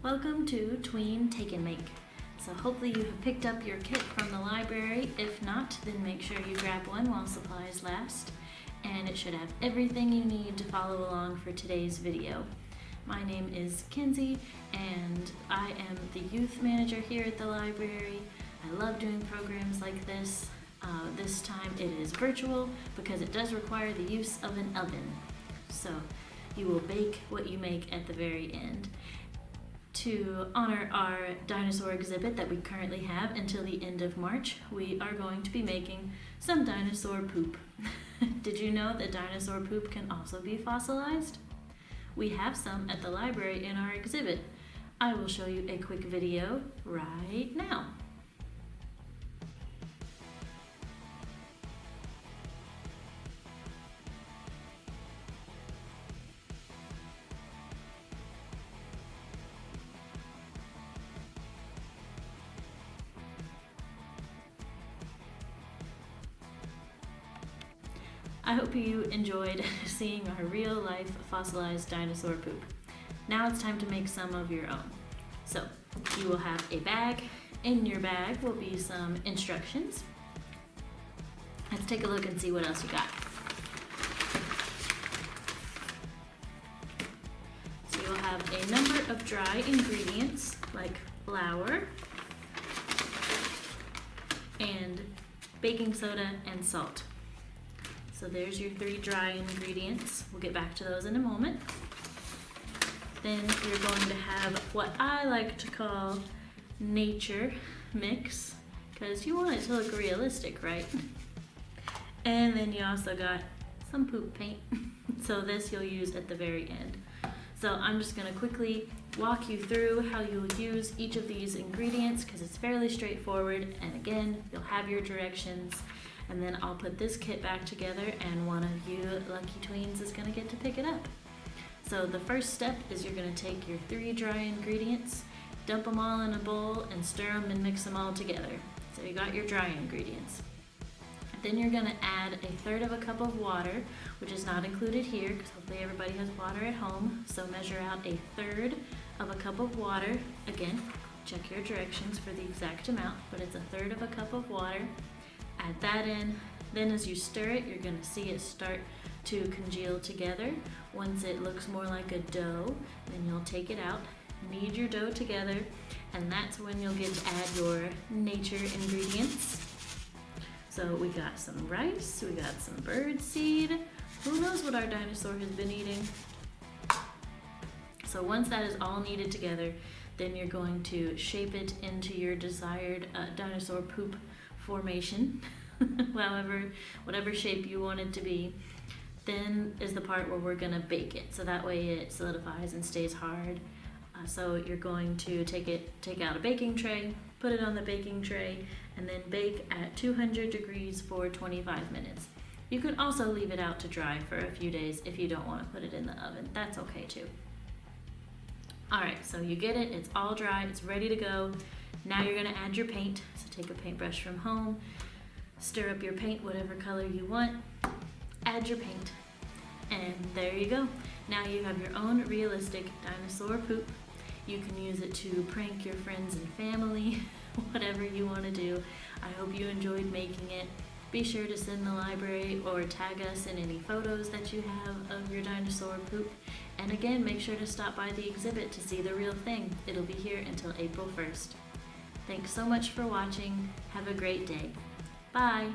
Welcome to Tween Take and Make. So hopefully you have picked up your kit from the library. If not, then make sure you grab one while supplies last. And it should have everything you need to follow along for today's video. My name is Kinsey and I am the youth manager here at the library. I love doing programs like this. This time it is virtual because it does require the use of an oven. So you will bake what you make at the very end. To honor our dinosaur exhibit that we currently have until the end of March, we are going to be making some dinosaur poop. Did you know that dinosaur poop can also be fossilized? We have some at the library in our exhibit. I will show you a quick video right now. I hope you enjoyed seeing our real-life fossilized dinosaur poop. Now it's time to make some of your own. So you will have a bag. In your bag will be some instructions. Let's take a look and see what else you got. So you'll have a number of dry ingredients like flour and baking soda and salt. So there's your 3 dry ingredients. We'll get back to those in a moment. Then you're going to have what I like to call nature mix, because you want it to look realistic, right? And then you also got some poop paint. So this you'll use at the very end. So I'm just going to quickly walk you through how you'll use each of these ingredients because it's fairly straightforward. And again, you'll have your directions. And then I'll put this kit back together and one of you lucky tweens is going to get to pick it up. So the first step is you're going to take your 3 dry ingredients, dump them all in a bowl and stir them and mix them all together. So you got your dry ingredients. Then you're going to add 1/3 of a cup of water, which is not included here because hopefully everybody has water at home. So measure out 1/3 of a cup of water. Again, check your directions for the exact amount, but it's 1/3 of a cup of water. Add that in. Then as you stir it, you're going to see it start to congeal together. Once it looks more like a dough, then you'll take it out, knead your dough together, and that's when you'll get to add your nature ingredients. So we got some rice, we got some bird seed. Who knows what our dinosaur has been eating? So once that is all kneaded together, then you're going to shape it into your desired dinosaur poop formation, whatever shape you want it to be. Then is the part where we're gonna bake it, so that way it solidifies and stays hard. So you're going to take out a baking tray, put it on the baking tray, and then bake at 200 degrees for 25 minutes. You can also leave it out to dry for a few days if you don't want to put it in the oven. That's okay too. Alright, so you get it, it's all dry, it's ready to go. Now you're going to add your paint. So take a paintbrush from home, stir up your paint whatever color you want, add your paint, and there you go. Now you have your own realistic dinosaur poop. You can use it to prank your friends and family, whatever you want to do. I hope you enjoyed making it. Be sure to send the library or tag us in any photos that you have of your dinosaur poop. And again, make sure to stop by the exhibit to see the real thing. It'll be here until April 1st. Thanks so much for watching. Have a great day. Bye.